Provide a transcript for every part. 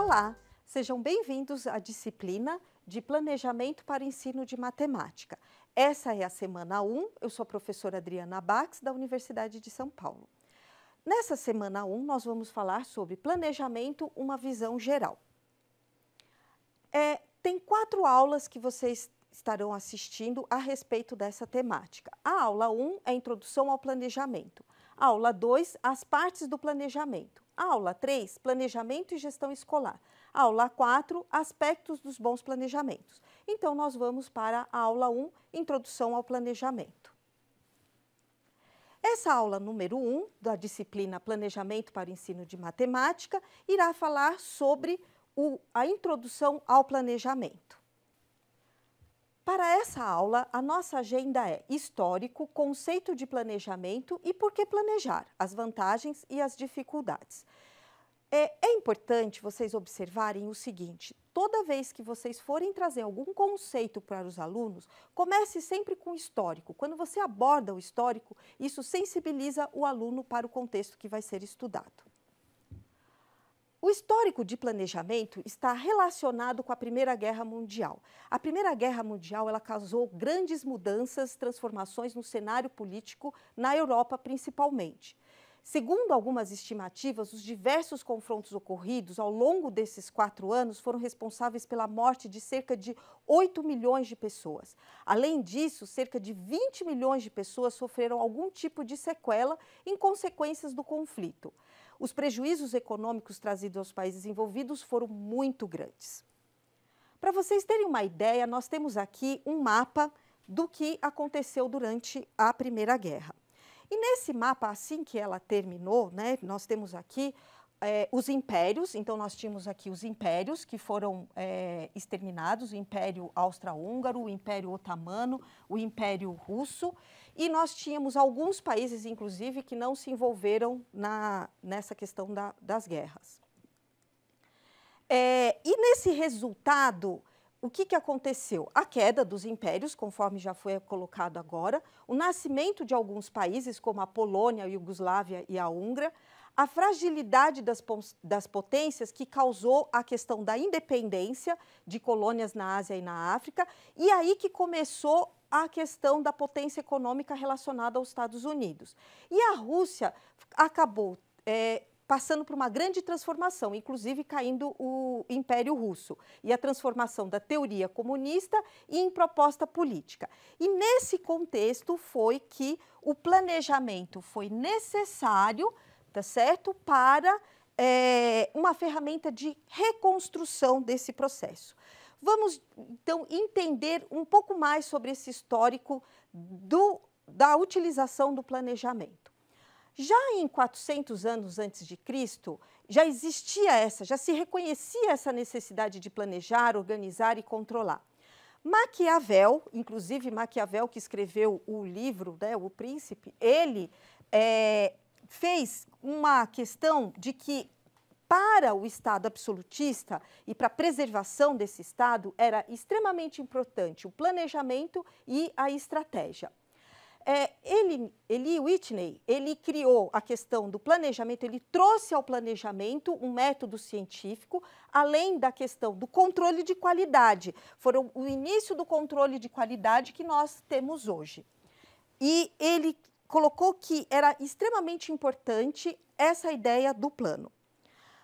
Olá, sejam bem-vindos à disciplina de Planejamento para o Ensino de Matemática. Essa é a semana 1, eu sou a professora Adriana Bax, da Universidade de São Paulo. Nessa semana 1, nós vamos falar sobre planejamento, uma visão geral. Tem 4 aulas que vocês estarão assistindo a respeito dessa temática. A aula 1 é a Introdução ao Planejamento. A aula 2, as partes do planejamento. A aula 3, Planejamento e Gestão Escolar. A aula 4, Aspectos dos Bons Planejamentos. Então, nós vamos para a aula 1, Introdução ao Planejamento. Essa aula número 1, da disciplina Planejamento para o Ensino de Matemática, irá falar sobre a introdução ao planejamento. Para essa aula, a nossa agenda é histórico, conceito de planejamento e por que planejar, as vantagens e as dificuldades. É importante vocês observarem o seguinte: toda vez que vocês forem trazer algum conceito para os alunos, comece sempre com o histórico. Quando você aborda o histórico, isso sensibiliza o aluno para o contexto que vai ser estudado. O histórico de planejamento está relacionado com a Primeira Guerra Mundial. A Primeira Guerra Mundial ela causou grandes mudanças, transformações no cenário político na Europa principalmente. Segundo algumas estimativas, os diversos confrontos ocorridos ao longo desses 4 anos foram responsáveis pela morte de cerca de 8 milhões de pessoas. Além disso, cerca de 20 milhões de pessoas sofreram algum tipo de sequela em consequências do conflito. Os prejuízos econômicos trazidos aos países envolvidos foram muito grandes. Para vocês terem uma ideia, nós temos aqui um mapa do que aconteceu durante a Primeira Guerra. E nesse mapa, assim que ela terminou, né, nós temos aqui os impérios. Então, nós tínhamos aqui os impérios que foram exterminados, o Império Austro-Húngaro, o Império Otomano, o Império Russo. E nós tínhamos alguns países, inclusive, que não se envolveram nessa questão das guerras. E nesse resultado, o que aconteceu? A queda dos impérios, conforme já foi colocado agora, o nascimento de alguns países, como a Polônia, a Iugoslávia e a Hungria, a fragilidade das potências que causou a questão da independência de colônias na Ásia e na África, e aí que começou a questão da potência econômica relacionada aos Estados Unidos. E a Rússia acabou passando por uma grande transformação, inclusive caindo o Império Russo, e a transformação da teoria comunista em proposta política. E nesse contexto foi que o planejamento foi necessário, tá certo, para uma ferramenta de reconstrução desse processo. Vamos, então, entender um pouco mais sobre esse histórico da utilização do planejamento. Já em 400 anos antes de Cristo, já se reconhecia essa necessidade de planejar, organizar e controlar. Maquiavel, inclusive Maquiavel, que escreveu o livro, né, O Príncipe, ele fez uma questão de que para o Estado absolutista e para a preservação desse Estado, era extremamente importante o planejamento e a estratégia. Whitney, ele criou a questão do planejamento, ele trouxe ao planejamento um método científico, além da questão do controle de qualidade. Foram o início do controle de qualidade que nós temos hoje. E ele colocou que era extremamente importante essa ideia do plano.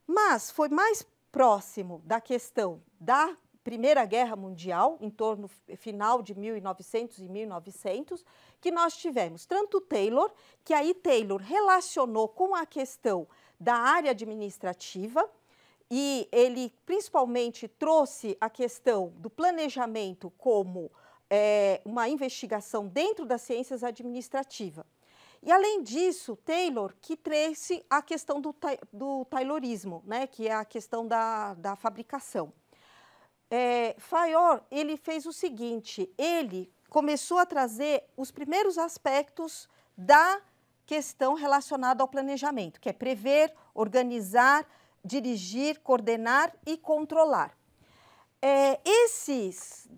Mas foi mais próximo da questão da Primeira Guerra Mundial, em torno final de 1900 e 1900, que nós tivemos tanto Taylor, que aí Taylor relacionou com a questão da área administrativa, e ele principalmente trouxe a questão do planejamento como uma investigação dentro das ciências administrativas. E, além disso, Taylor que trouxe a questão do Taylorismo, né, que é a questão da fabricação. Fayol, ele fez o seguinte: ele começou a trazer os primeiros aspectos da questão relacionada ao planejamento, que é prever, organizar, dirigir, coordenar e controlar. Esses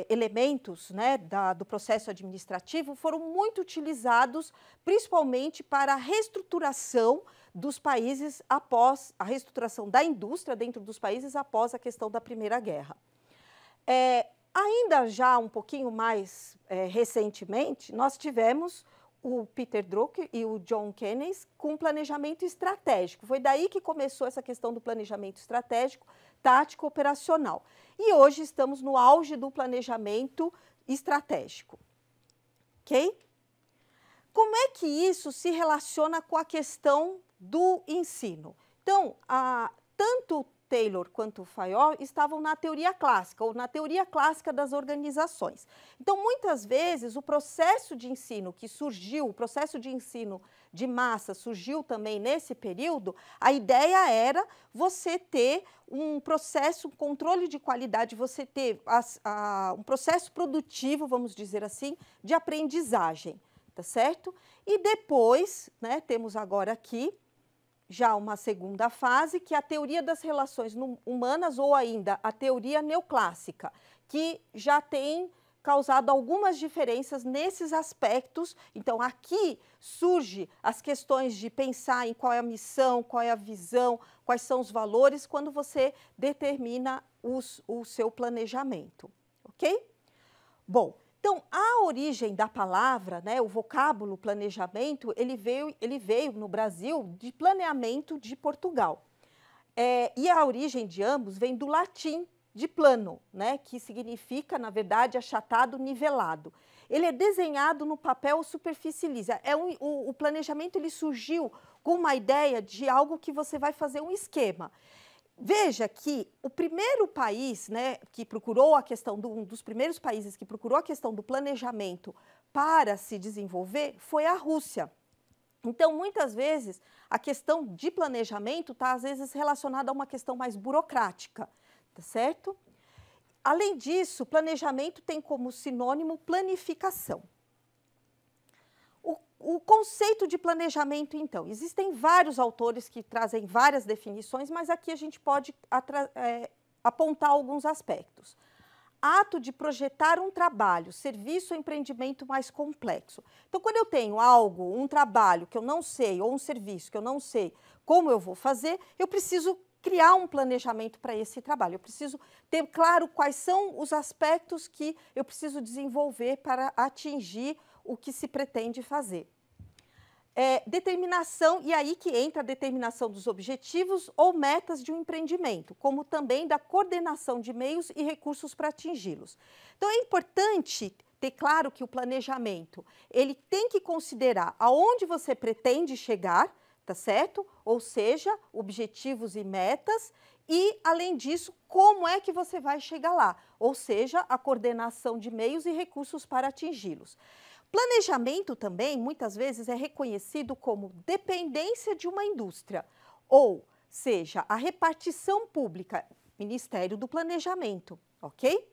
elementos, né, do processo administrativo foram muito utilizados, principalmente para a reestruturação dos países após a reestruturação da indústria dentro dos países após a questão da Primeira Guerra. Ainda já um pouquinho mais recentemente, nós tivemos o Peter Drucker e o John Keynes com planejamento estratégico. Foi daí que começou essa questão do planejamento estratégico, tático, operacional. E hoje estamos no auge do planejamento estratégico. Ok? Como é que isso se relaciona com a questão do ensino? Então, tanto Taylor quanto Fayol estavam na teoria clássica, ou na teoria clássica das organizações. Então, muitas vezes, o processo de ensino que surgiu, o processo de ensino de massa surgiu também nesse período, a ideia era você ter um processo, um controle de qualidade, você ter um processo produtivo, vamos dizer assim, de aprendizagem, tá certo? E depois, né, temos agora aqui, já uma segunda fase, que é a teoria das relações humanas, ou ainda a teoria neoclássica, que já tem causado algumas diferenças nesses aspectos. Então, aqui surge as questões de pensar em qual é a missão, qual é a visão, quais são os valores, quando você determina o seu planejamento, ok? Bom, então, a origem da palavra, né, o vocábulo planejamento, ele veio no Brasil de planeamento de Portugal. E a origem de ambos vem do latim de plano, né, que significa, na verdade, achatado, nivelado. Ele é desenhado no papel superfície lisa. O planejamento ele surgiu com uma ideia de algo que você vai fazer um esquema. Veja que o primeiro país, né, que procurou a questão, um dos primeiros países que procurou a questão do planejamento para se desenvolver foi a Rússia. Então, muitas vezes, a questão de planejamento está, às vezes, relacionada a uma questão mais burocrática, tá certo? Além disso, planejamento tem como sinônimo planificação. O conceito de planejamento, então, existem vários autores que trazem várias definições, mas aqui a gente pode apontar alguns aspectos. Ato de projetar um trabalho, serviço ou empreendimento mais complexo. Então, quando eu tenho algo, um trabalho que eu não sei, ou um serviço que eu não sei como eu vou fazer, eu preciso criar um planejamento para esse trabalho. Eu preciso ter claro quais são os aspectos que eu preciso desenvolver para atingir o que se pretende fazer. Determinação, e aí que entra a determinação dos objetivos ou metas de um empreendimento, como também da coordenação de meios e recursos para atingi-los. Então, é importante ter claro que o planejamento, ele tem que considerar aonde você pretende chegar, tá certo? Ou seja, objetivos e metas, e, além disso, como é que você vai chegar lá? Ou seja, a coordenação de meios e recursos para atingi-los. Planejamento também, muitas vezes, é reconhecido como dependência de uma indústria, ou seja, a repartição pública, Ministério do Planejamento, ok?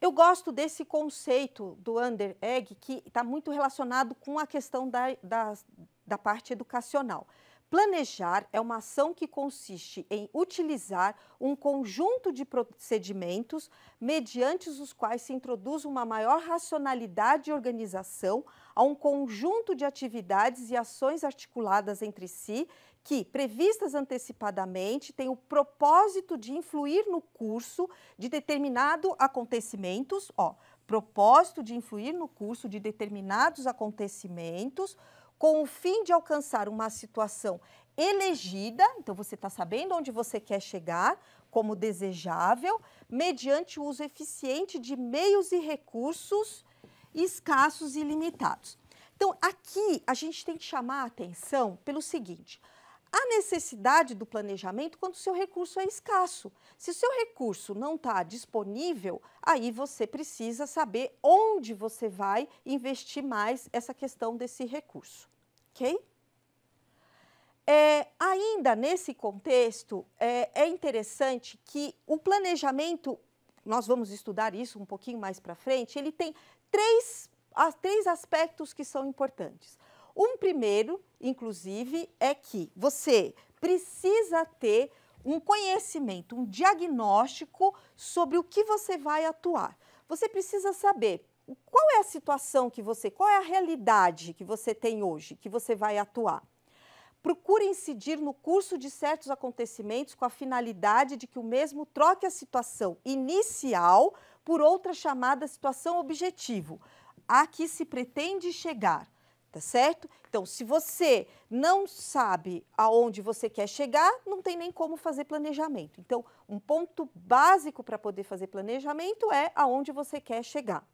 Eu gosto desse conceito do Ander Egg, que está muito relacionado com a questão da parte educacional. Planejar é uma ação que consiste em utilizar um conjunto de procedimentos mediante os quais se introduz uma maior racionalidade e organização a um conjunto de atividades e ações articuladas entre si que, previstas antecipadamente, têm o propósito de influir no curso de determinados acontecimentos, propósito de influir no curso de determinados acontecimentos, com o fim de alcançar uma situação elegida, então você está sabendo onde você quer chegar, como desejável, mediante o uso eficiente de meios e recursos escassos e limitados. Então, aqui a gente tem que chamar a atenção pelo seguinte: a necessidade do planejamento quando o seu recurso é escasso. Se o seu recurso não está disponível, aí você precisa saber onde você vai investir mais essa questão desse recurso, ok? Ainda nesse contexto, é interessante que o planejamento, nós vamos estudar isso um pouquinho mais para frente, ele tem três aspectos que são importantes. Um primeiro, inclusive, é que você precisa ter um conhecimento, um diagnóstico sobre o que você vai atuar. Você precisa saber qual é a situação qual é a realidade que você tem hoje, que você vai atuar. procura incidir no curso de certos acontecimentos com a finalidade de que o mesmo troque a situação inicial por outra chamada situação objetivo, a que se pretende chegar, tá certo? Então, se você não sabe aonde você quer chegar, não tem nem como fazer planejamento. Então, um ponto básico para poder fazer planejamento é aonde você quer chegar.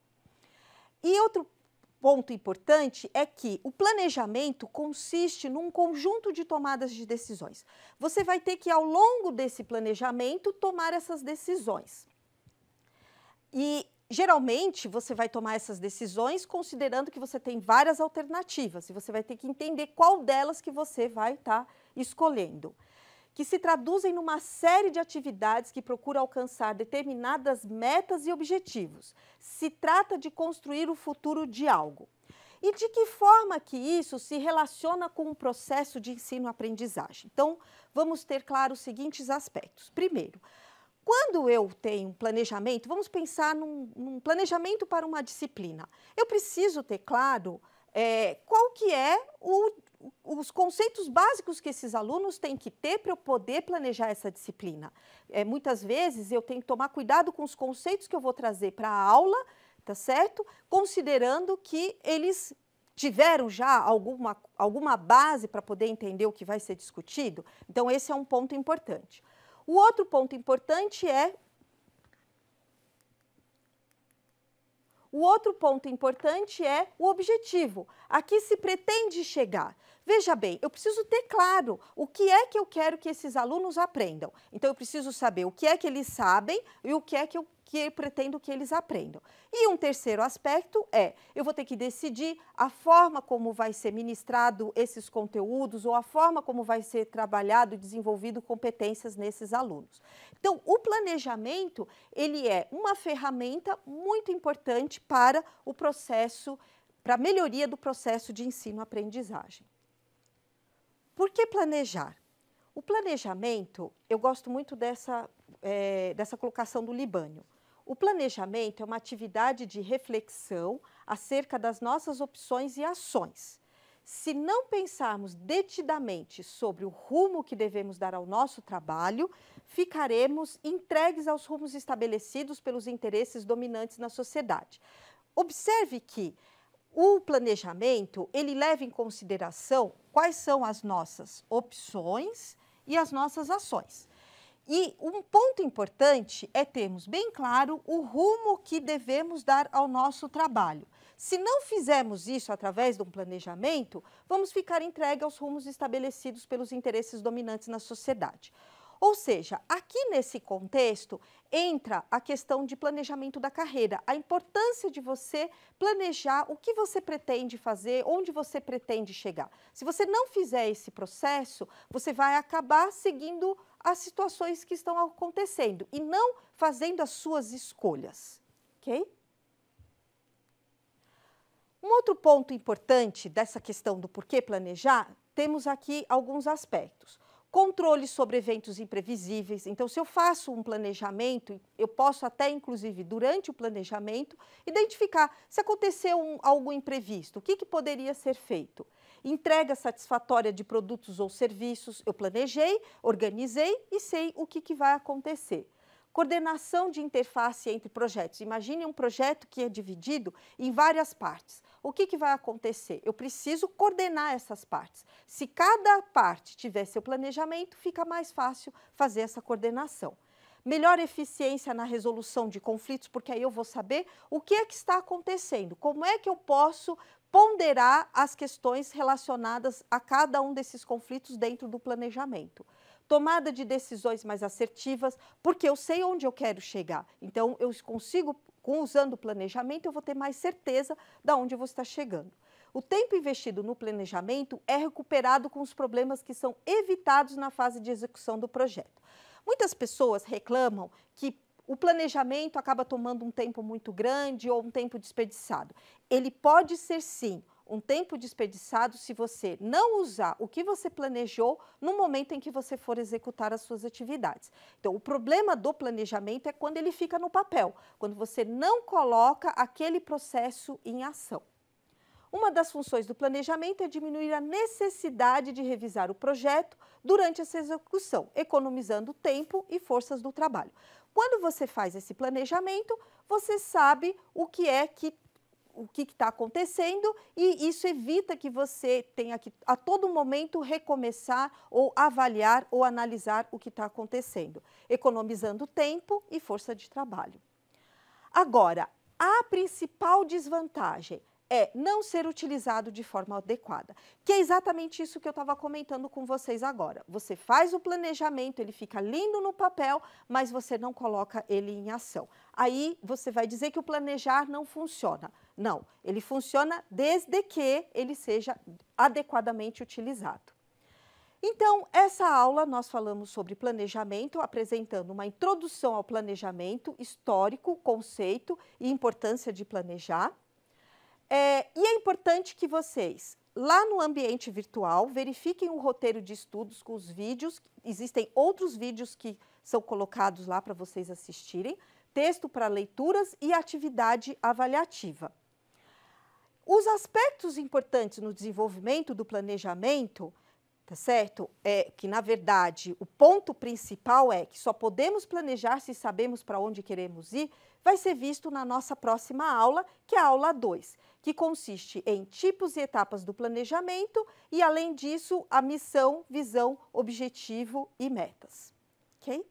E outro ponto importante é que o planejamento consiste num conjunto de tomadas de decisões. Você vai ter que, ao longo desse planejamento, tomar essas decisões. E, geralmente, você vai tomar essas decisões considerando que você tem várias alternativas e você vai ter que entender qual delas que você vai estar escolhendo, que se traduzem numa série de atividades que procuram alcançar determinadas metas e objetivos. Se trata de construir o futuro de algo. E de que forma que isso se relaciona com o processo de ensino-aprendizagem? Então, vamos ter claro os seguintes aspectos. Primeiro, quando eu tenho um planejamento, vamos pensar num planejamento para uma disciplina. Eu preciso ter claro qual que é os conceitos básicos que esses alunos têm que ter para eu poder planejar essa disciplina. Muitas vezes eu tenho que tomar cuidado com os conceitos que eu vou trazer para a aula, tá certo? Considerando que eles tiveram já alguma base para poder entender o que vai ser discutido. Então, esse é um ponto importante. O outro ponto importante é o objetivo, a que se pretende chegar. Veja bem, eu preciso ter claro o que é que eu quero que esses alunos aprendam. Então, eu preciso saber o que é que eles sabem e o que é que eu pretendo que eles aprendam. E um terceiro aspecto eu vou ter que decidir a forma como vai ser ministrado esses conteúdos ou a forma como vai ser trabalhado e desenvolvido competências nesses alunos. Então, o planejamento, ele é uma ferramenta muito importante para o processo, para a melhoria do processo de ensino-aprendizagem. Por que planejar? O planejamento, eu gosto muito dessa colocação do Libânio. O planejamento é uma atividade de reflexão acerca das nossas opções e ações. Se não pensarmos detidamente sobre o rumo que devemos dar ao nosso trabalho, ficaremos entregues aos rumos estabelecidos pelos interesses dominantes na sociedade. Observe que o planejamento, ele leva em consideração quais são as nossas opções e as nossas ações. E um ponto importante é termos bem claro o rumo que devemos dar ao nosso trabalho. Se não fizermos isso através de um planejamento, vamos ficar entregues aos rumos estabelecidos pelos interesses dominantes na sociedade. Ou seja, aqui nesse contexto entra a questão de planejamento da carreira, a importância de você planejar o que você pretende fazer, onde você pretende chegar. Se você não fizer esse processo, você vai acabar seguindo as situações que estão acontecendo e não fazendo as suas escolhas, ok? Um outro ponto importante dessa questão do porquê planejar, temos aqui alguns aspectos. Controle sobre eventos imprevisíveis. Então, se eu faço um planejamento, eu posso até, inclusive, durante o planejamento, identificar se aconteceu algo imprevisto, o que poderia ser feito. Entrega satisfatória de produtos ou serviços, eu planejei, organizei e sei o que vai acontecer. Coordenação de interface entre projetos. Imagine um projeto que é dividido em várias partes. O que vai acontecer? Eu preciso coordenar essas partes. Se cada parte tiver seu planejamento, fica mais fácil fazer essa coordenação. Melhor eficiência na resolução de conflitos, porque aí eu vou saber o que está acontecendo, como é que eu posso ponderar as questões relacionadas a cada um desses conflitos dentro do planejamento. Tomada de decisões mais assertivas, porque eu sei onde eu quero chegar. Então, eu consigo, usando o planejamento, eu vou ter mais certeza de onde eu vou estar chegando. O tempo investido no planejamento é recuperado com os problemas que são evitados na fase de execução do projeto. Muitas pessoas reclamam que o planejamento acaba tomando um tempo muito grande ou um tempo desperdiçado. Ele pode ser, sim, um tempo desperdiçado se você não usar o que você planejou no momento em que você for executar as suas atividades. Então, o problema do planejamento é quando ele fica no papel, quando você não coloca aquele processo em ação. Uma das funções do planejamento é diminuir a necessidade de revisar o projeto durante essa execução, economizando tempo e forças do trabalho. Quando você faz esse planejamento, você sabe o que está acontecendo e isso evita que você tenha que a todo momento recomeçar ou avaliar ou analisar o que está acontecendo, economizando tempo e força de trabalho. Agora, a principal desvantagem é não ser utilizado de forma adequada, que é exatamente isso que eu estava comentando com vocês agora. Você faz o planejamento, ele fica lindo no papel, mas você não coloca ele em ação. Aí você vai dizer que o planejar não funciona. Não, ele funciona desde que ele seja adequadamente utilizado. Então, essa aula nós falamos sobre planejamento, apresentando uma introdução ao planejamento histórico, conceito e importância de planejar. E é importante que vocês, lá no ambiente virtual, verifiquem o roteiro de estudos com os vídeos. Existem outros vídeos que são colocados lá para vocês assistirem, texto para leituras e atividade avaliativa. Os aspectos importantes no desenvolvimento do planejamento, tá certo? Que, na verdade, o ponto principal é que só podemos planejar se sabemos para onde queremos ir, vai ser visto na nossa próxima aula, que é a aula 2, que consiste em tipos e etapas do planejamento e, além disso, a missão, visão, objetivo e metas. Ok?